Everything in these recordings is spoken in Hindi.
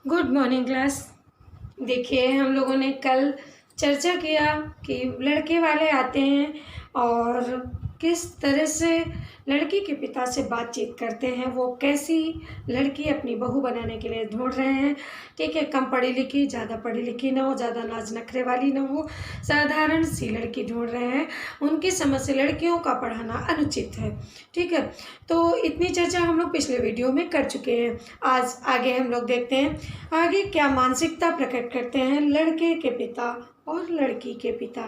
Good morning class. देखिए, हम लोगों ने कल चर्चा किया कि लड़के वाले आते हैं और किस तरह से लड़की के पिता से बातचीत करते हैं। वो कैसी लड़की अपनी बहू बनाने के लिए ढूंढ रहे हैं। ठीक है, कम पढ़ी लिखी, ज़्यादा पढ़ी लिखी ना हो, ज़्यादा नाज नखरे वाली ना हो, साधारण सी लड़की ढूंढ रहे हैं। उनकी समझ से लड़कियों का पढ़ाना अनुचित है। ठीक है, तो इतनी चर्चा हम लोग पिछले वीडियो में कर चुके हैं। आज आगे हम लोग देखते हैं आगे क्या मानसिकता प्रकट करते हैं लड़के के पिता और लड़की के पिता,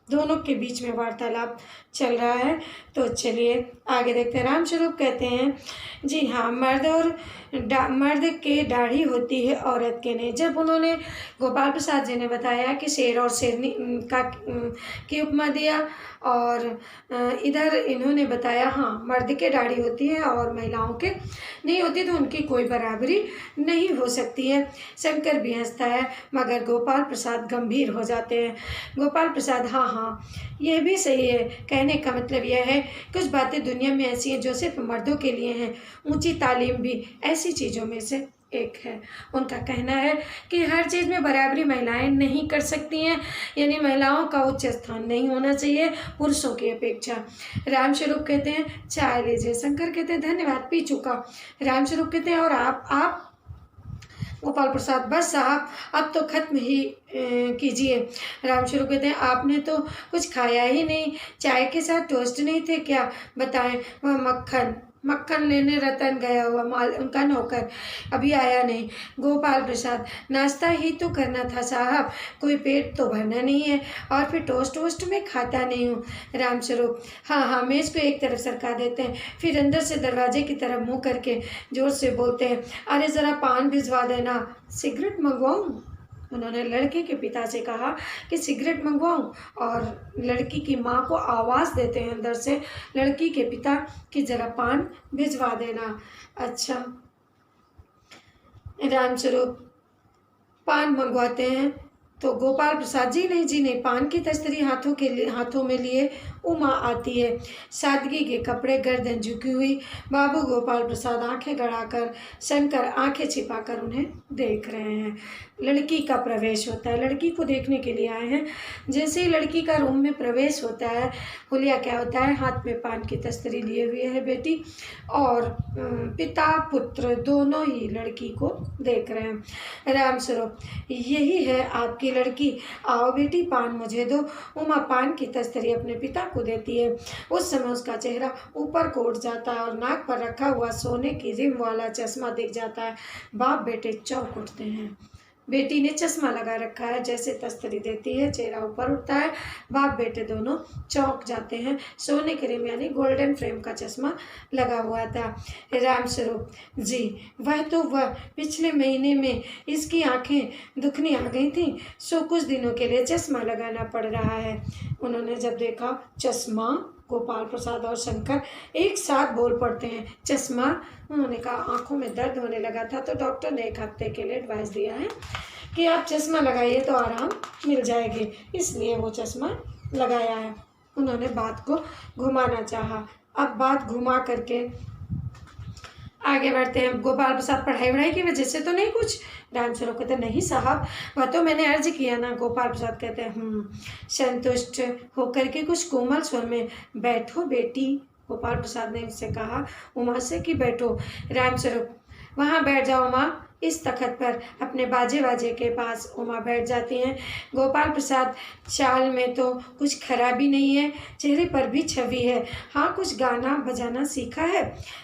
दोनों के बीच में वार्तालाप चल रहा है। तो चलिए आगे देखते हैं। रामस्वरूप कहते हैं, जी हाँ, मर्द के दाढ़ी होती है, औरत के नहीं। जब उन्होंने गोपाल प्रसाद जी ने बताया कि शेर और शेरनी की उपमा दिया और इधर इन्होंने बताया हाँ मर्द के दाढ़ी होती है और महिलाओं के नहीं होती, तो उनकी कोई बराबरी नहीं हो सकती है। शंकर भी हंसता है मगर गोपाल प्रसाद गंभीर हो जाते हैं। गोपाल प्रसाद, हाँ हाँ यह भी सही है। कहने का मतलब यह है कुछ बातें दुनिया में ऐसी हैं जो सिर्फ मर्दों के लिए हैं। ऊंची तालीम भी ऐसी चीज़ों में से एक है। उनका कहना है कि हर चीज़ में बराबरी महिलाएं नहीं कर सकती हैं, यानी महिलाओं का उच्च स्थान नहीं होना चाहिए पुरुषों की अपेक्षा। रामस्वरूप कहते हैं चाय लीजिए। शंकर कहते हैं धन्यवाद, पी चुका। रामस्वरूप कहते हैं और आप गोपाल प्रसाद, बस साहब अब तो खत्म ही कीजिए। रामस्वरूप कहते हैं आपने तो कुछ खाया ही नहीं, चाय के साथ टोस्ट नहीं थे क्या? बताएं। वह मक्खन लेने रतन गया हुआ माल उनका नौकर अभी आया नहीं। गोपाल प्रसाद, नाश्ता ही तो करना था साहब, कोई पेट तो भरना नहीं है और फिर टोस्ट वोस्ट में खाता नहीं हूँ। रामस्वरूप, हाँ हाँ मेज़ को एक तरफ सरका देते हैं, फिर अंदर से दरवाजे की तरफ मुँह करके जोर से बोलते हैं, अरे ज़रा पान भिजवा देना। सिगरेट मंगवाऊँ? उन्होंने लड़के के पिता से कहा कि सिगरेट मंगवाऊं, और लड़की की माँ को आवाज़ देते हैं अंदर से लड़की के पिता कि ज़रा पान भिजवा देना। अच्छा। रामस्वरूप पान मंगवाते हैं तो गोपाल प्रसाद, जी नहीं, पान की तस्तरी हाथों में लिए उमा आती है, सादगी के कपड़े, गर्दन झुकी हुई। बाबू गोपाल प्रसाद आंखें गड़ाकर, शंकर आंखें छिपाकर उन्हें देख रहे हैं। लड़की का प्रवेश होता है, लड़की को देखने के लिए आए हैं। जैसे ही लड़की का रूम में प्रवेश होता है, हुलिया क्या होता है, हाथ में पान की तस्तरी लिए हुए है बेटी, और पिता पुत्र दोनों ही लड़की को देख रहे हैं। रामस्वरूप, यही है आपकी लड़की, आओ बेटी पान मुझे दो। उमा पान की तस्तरी अपने पिता को देती है। उस समय उसका चेहरा ऊपर को उठ जाता है और नाक पर रखा हुआ सोने की रिम वाला चश्मा दिख जाता है। बाप बेटे चौंक उठते हैं। बेटी ने चश्मा लगा रखा है, जैसे तस्तरी देती है चेहरा ऊपर उठता है। बाप बेटे दोनों चौंक जाते हैं। सोने के रिम यानी गोल्डन फ्रेम का चश्मा लगा हुआ था। रामस्वरूप, जी वह पिछले महीने में इसकी आंखें दुखनी आ गई थी, सो कुछ दिनों के लिए चश्मा लगाना पड़ रहा है। उन्होंने जब देखा चश्मा, गोपाल प्रसाद और शंकर एक साथ बोल पड़ते हैं, चश्मा। उन्होंने कहा आंखों में दर्द होने लगा था तो डॉक्टर ने 1 हफ्ते के लिए एडवाइस दिया है कि आप चश्मा लगाइए तो आराम मिल जाएगी, इसलिए वो चश्मा लगाया है। उन्होंने बात को घुमाना चाहा। अब बात घुमा करके आगे बढ़ते हैं। गोपाल प्रसाद, पढ़ाई वढ़ाई की वजह से तो नहीं कुछ? रामस्वरूप कहते नहीं साहब, वह तो मैंने अर्ज किया ना। गोपाल प्रसाद कहते हैं संतुष्ट होकर के कुछ कोमल स्वर में, बैठो बेटी। गोपाल प्रसाद ने उससे कहा उमा से कि बैठो। रामस्वरूप, वहाँ बैठ जाओ माँ, इस तखत पर अपने बाजे के पास उमा बैठ जाती हैं। गोपाल प्रसाद, चाल में तो कुछ खराबी नहीं है, चेहरे पर भी छवि है, हाँ कुछ गाना बजाना सीखा है?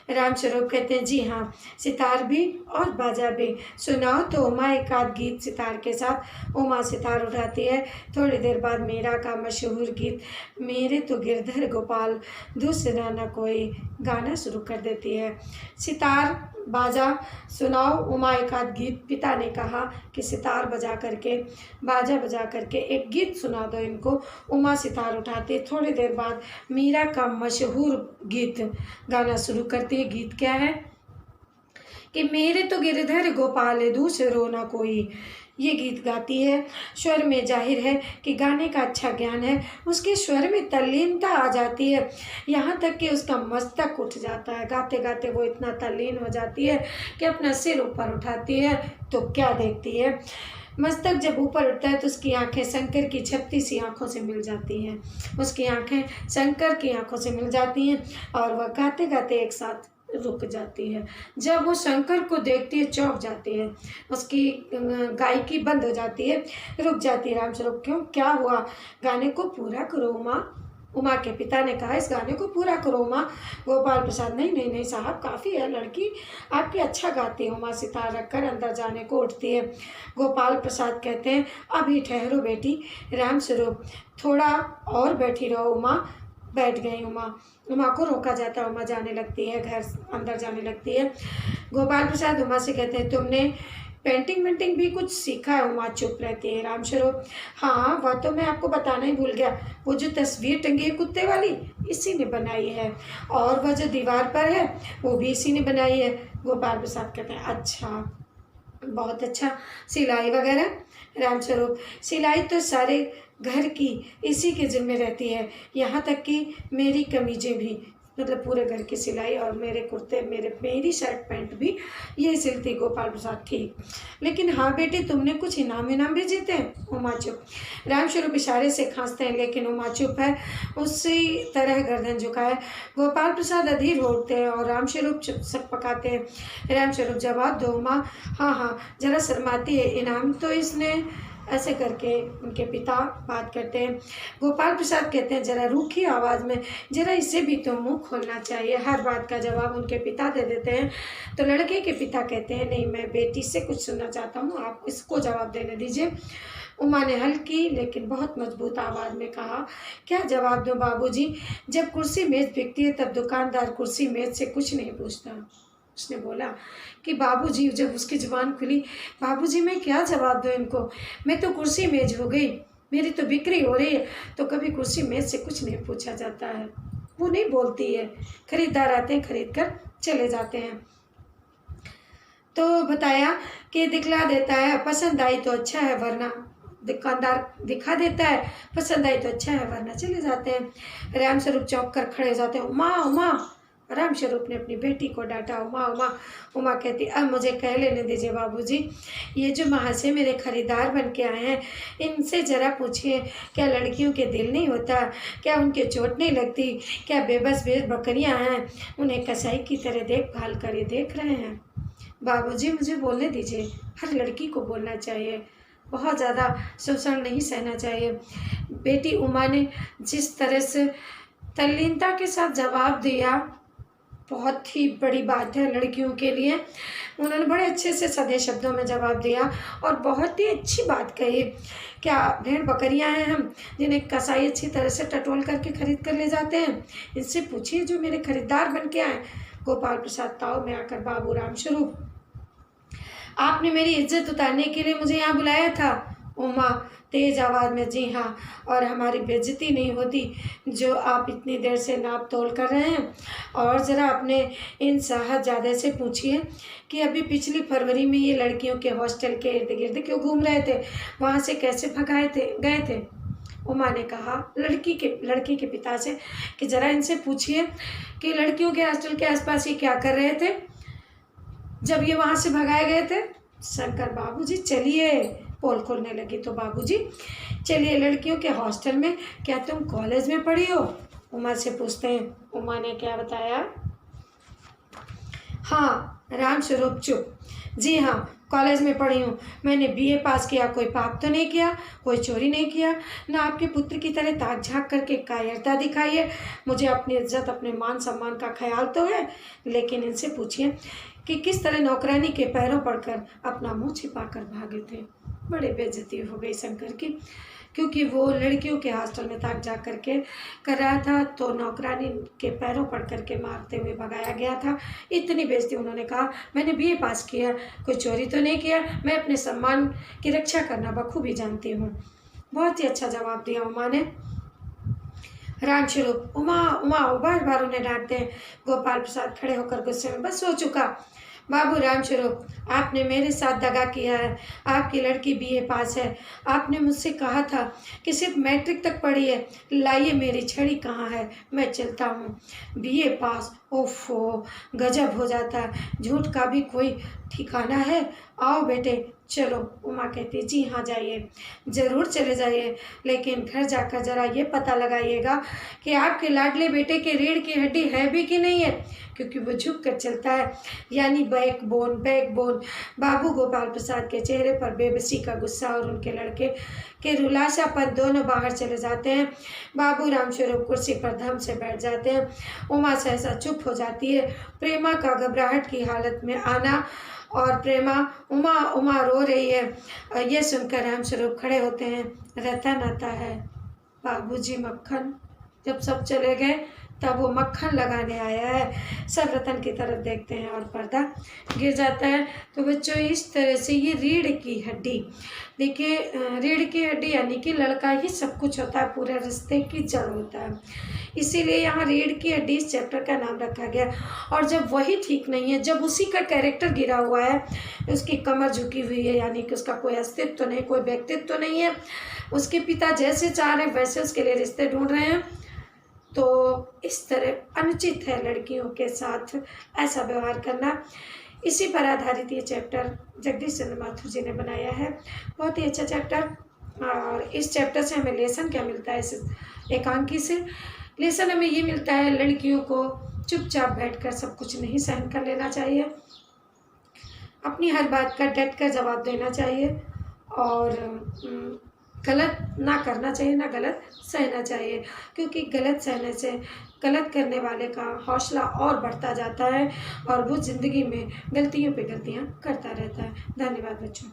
रामस्वरूप कहते हैं जी हाँ, सितार भी और बाजा भी। सुनाओ तो उमा एक आध गीत सितार के साथ। उमा सितार उठाती है। थोड़ी देर बाद मीरा का मशहूर गीत मेरे तो गिरधर गोपाल दूसरा न कोई गाना शुरू कर देती है। सितार बाजा सुनाओ उमा एक आध गीत। पिता ने कहा कि सितार बजा करके, बाजा बजा करके एक गीत सुना दो इनको। उमा सितार उठाती, थोड़ी देर बाद मीरा का मशहूर गीत गाना शुरू करती है। गीत क्या है कि मेरे तो गिरधर गोपाल दूसरो न कोई, ये गीत गाती है। स्वर में जाहिर है कि गाने का अच्छा ज्ञान है। उसके स्वर में तल्लीनता आ जाती है, यहाँ तक कि उसका मस्तक उठ जाता है। गाते गाते वो इतना तल्लीन हो जाती है कि अपना सिर ऊपर उठाती है तो क्या देखती है, मस्तक जब ऊपर उठता है तो उसकी आंखें शंकर की झपटी सी आंखों से मिल जाती हैं। उसकी आंखें शंकर की आंखों से मिल जाती हैं और वह गाते गाते एक साथ रुक जाती है। जब वो शंकर को देखती है चौंक जाती है, उसकी गायकी बंद हो जाती है, रुक जाती है। रामस्वरूप क्यों, क्या हुआ? गाने को पूरा करो उमा। उमा के पिता ने कहा इस गाने को पूरा करो उमा। गोपाल प्रसाद नहीं नहीं नहीं साहब, काफ़ी है, लड़की आपकी अच्छा गाती है। उमा सितार रखकर अंदर जाने को उठती है। गोपाल प्रसाद कहते हैं अभी ठहरो बेटी। रामस्वरूप थोड़ा और बैठी रहो उमा। बैठ गई उमा। उमा को रोका जाता है, उमा जाने लगती है, घर अंदर जाने लगती है। गोपाल प्रसाद उमा से कहते हैं तुमने पेंटिंग वेंटिंग भी कुछ सीखा है? उमा चुप रहती है। रामस्वरूप हाँ, वह तो मैं आपको बताना ही भूल गया, वो जो तस्वीर टंगी है कुत्ते वाली इसी ने बनाई है, और वह जो दीवार पर है वो भी इसी ने बनाई है। गोपाल प्रसाद कहते हैं अच्छा, बहुत अच्छा। सिलाई वगैरह? रामस्वरूप सिलाई तो सारे घर की इसी के जिम्मे रहती है, यहाँ तक कि मेरी कमीजें भी, मतलब पूरे घर की सिलाई, और मेरे कुर्ते, मेरी शर्ट पैंट भी ये सिलती। गोपाल प्रसाद ठीक, लेकिन हाँ बेटे तुमने कुछ इनाम भी जीते हैं? उमा चुप। रामस्वरूप इशारे से खांसते हैं लेकिन उमा चुप है, उसी तरह गर्दन झुकाए। गोपाल प्रसाद अधीर हो उठते हैं और रामस्वरूप चुप सक पकाते हैं। रामस्वरूप जवाब दो उमा। हाँ हाँ, जरा शर्माती है। इनाम तो इसने, ऐसे करके उनके पिता बात करते हैं। गोपाल प्रसाद कहते हैं जरा रूखी आवाज़ में, जरा इसे भी तो मुंह खोलना चाहिए। हर बात का जवाब उनके पिता दे देते हैं। तो लड़के के पिता कहते हैं नहीं, मैं बेटी से कुछ सुनना चाहता हूँ, आप इसको जवाब देने दीजिए। उमा ने हल्की लेकिन बहुत मजबूत आवाज़ में कहा क्या जवाब दूँ बाबूजी? जब कुर्सी मेज़ बिकती है तब दुकानदार कुर्सी मेज़ से कुछ नहीं पूछता। उसने बोला कि बाबूजी, जब उसकी जुबान खुली, बाबूजी मैं क्या जवाब दूँ इनको? मैं तो कुर्सी मेज हो गई, मेरी तो बिक्री हो रही है, तो कभी कुर्सी मेज से कुछ नहीं पूछा जाता है। वो नहीं बोलती है, खरीदार आते हैं, खरीद कर चले जाते हैं। तो बताया कि दिखला देता है, पसंद आई तो अच्छा है, वरना दुकानदार दिखा देता है, पसंद आई तो अच्छा है, वरना चले जाते हैं। रामस्वरूप चौंक कर खड़े हो जाते हैं। उमा उमा, रामस्वरूप ने अपनी बेटी को डांटा। उमा उमा। उमा कहती अब मुझे कह लेने दीजिए बाबूजी, ये जो महाशय मेरे खरीदार बन के आए हैं, इनसे ज़रा पूछिए क्या लड़कियों के दिल नहीं होता? क्या उनके चोट नहीं लगती? क्या बेबस बकरियां हैं, उन्हें कसाई की तरह देखभाल कर ये देख रहे हैं? बाबूजी मुझे बोलने दीजिए, हर लड़की को बोलना चाहिए, बहुत ज़्यादा शोषण नहीं सहना चाहिए। बेटी उमा ने जिस तरह से तल्लीनता के साथ जवाब दिया, बहुत ही बड़ी बात है लड़कियों के लिए। उन्होंने बड़े अच्छे से सधे शब्दों में जवाब दिया और बहुत ही अच्छी बात कही। क्या भेड़ बकरियां हैं हम, जिन्हें कसाई अच्छी तरह से टटोल करके खरीद कर ले जाते हैं? इनसे पूछिए जो मेरे खरीदार बन के आए। गोपाल प्रसाद ताव में आकर बाबू रामस्वरूप, आपने मेरी इज्जत उतारने के लिए मुझे यहाँ बुलाया था? उमा तेज आवाज़ में जी हाँ, और हमारी बेइज्जती नहीं होती जो आप इतनी देर से नाप तोल कर रहे हैं। और ज़रा अपने इन साहबजादे से पूछिए कि अभी पिछली फरवरी में ये लड़कियों के हॉस्टल के इर्द गिर्द क्यों घूम रहे थे, वहाँ से कैसे गए थे? उमा ने कहा लड़की के पिता से कि ज़रा इनसे पूछिए कि लड़कियों के हॉस्टल के आसपास ये क्या कर रहे थे जब ये वहाँ से भगाए गए थे। शंकर बाबूजी चलिए, पोल खोलने लगी तो बाबूजी चलिए, लड़कियों के हॉस्टल में, क्या तुम कॉलेज में पढ़ी हो? उमा से पूछते हैं। उमा ने क्या बताया? हाँ। रामस्वरूप चुप। जी हाँ, कॉलेज में पढ़ी हूँ, मैंने बीए पास किया, कोई पाप तो नहीं किया, कोई चोरी नहीं किया, ना आपके पुत्र की तरह ताक झाँक करके कायरता दिखाई है। मुझे अपनी इज्जत, अपने मान सम्मान का ख्याल तो है, लेकिन इनसे पूछिए कि किस तरह नौकरानी के पैरों पड़कर अपना मुंह छिपा कर भागे थे। बड़े बेइज्जती हो गई शंकर की, क्योंकि वो लड़कियों के हॉस्टल में ताक झाँक करके कर रहा था, तो नौकरानी के पैरों पड़ करके मारते हुए भगाया गया था। इतनी बेइज्जती। उन्होंने कहा मैंने बीए पास किया, कोई चोरी तो नहीं किया, मैं अपने सम्मान की रक्षा करना बखूबी जानती हूँ। बहुत ही अच्छा जवाब दिया उमा ने। रामस्वरूप उमा उमा बार बार उन्हें डांटते हैं। गोपाल प्रसाद खड़े होकर गुस्से में, बस हो चुका, बाबू रामस्वरूप, आपने मेरे साथ दगा किया है। आपकी लड़की बीए पास है। आपने मुझसे कहा था कि सिर्फ मैट्रिक तक पढ़ी है। लाइए मेरी छड़ी कहाँ है, मैं चलता हूँ। बीए पास, ओफो, गजब हो जाता है। झूठ का भी कोई ठिकाना है। आओ बेटे चलो। उमा कहती, जी हाँ जाइए, ज़रूर चले जाइए, लेकिन घर जाकर ज़रा ये पता लगाइएगा कि आपके लाडले बेटे के रीढ़ की हड्डी है भी कि नहीं है, क्योंकि वो झुक कर चलता है, यानी बैकबोन। बाबू गोपाल प्रसाद के चेहरे पर बेबसी का गुस्सा और उनके लड़के के रुलासापन दोनों बाहर चले जाते हैं। बाबू रामस्वरूप कुर्सी पर धम से बैठ जाते हैं। उमा सहसा चुप हो जाती है। प्रेमा का घबराहट की हालत में आना और प्रेमा उमा उमा रो रही है, ये सुनकर रामस्वरूप खड़े होते हैं। रतन आता है। बाबूजी मक्खन। जब सब चले गए तब वो मक्खन लगाने आया है। सब रतन की तरफ देखते हैं और पर्दा गिर जाता है। तो बच्चों, इस तरह से ये रीढ़ की हड्डी, देखिए रीढ़ की हड्डी यानी कि लड़का ही सब कुछ होता है, पूरे रिश्ते की जड़ होता है, इसीलिए यहाँ रीढ़ की हड्डी इस चैप्टर का नाम रखा गया। और जब वही ठीक नहीं है, जब उसी का कैरेक्टर गिरा हुआ है, उसकी कमर झुकी हुई है, यानी कि उसका कोई अस्तित्व तो नहीं, कोई व्यक्तित्व तो नहीं है, उसके पिता जैसे चाह रहे वैसे उसके लिए रिश्ते ढूंढ रहे हैं, तो इस तरह अनुचित है लड़कियों के साथ ऐसा व्यवहार करना। इसी पर आधारित ये चैप्टर जगदीश चंद्र माथुर जी ने बनाया है। बहुत ही अच्छा चैप्टर। और इस चैप्टर से हमें लेसन क्या मिलता है, इस एकांकी से लेसन हमें ये मिलता है, लड़कियों को चुपचाप बैठकर सब कुछ नहीं सहन कर लेना चाहिए, अपनी हर बात का डट कर जवाब देना चाहिए, और गलत ना करना चाहिए, ना गलत सहना चाहिए, क्योंकि गलत सहने से गलत करने वाले का हौसला और बढ़ता जाता है और वो ज़िंदगी में गलतियों पे गलतियाँ करता रहता है। धन्यवाद बच्चों।